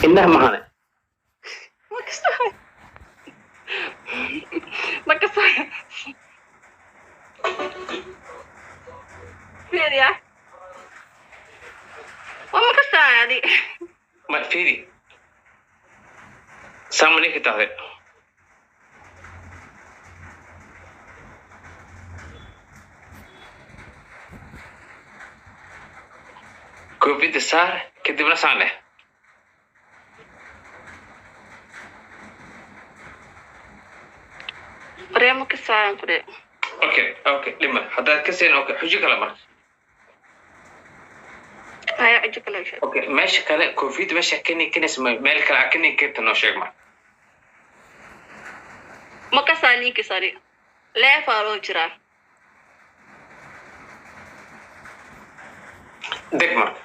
indhaha mahane ma kasoo fiiriya waa ma kasaadi ma fiiri saamani ka tahday koofida saar kadibna saan leh reemo kasaan kure okay lima haddaad ka seen okay xujo kale marka haya ajo kale sheeg okay meesha kale koofida meesha keenis meel kale keenin karta noo sheeg marka ma kasaani kasari leefaaloo jiraa deg marka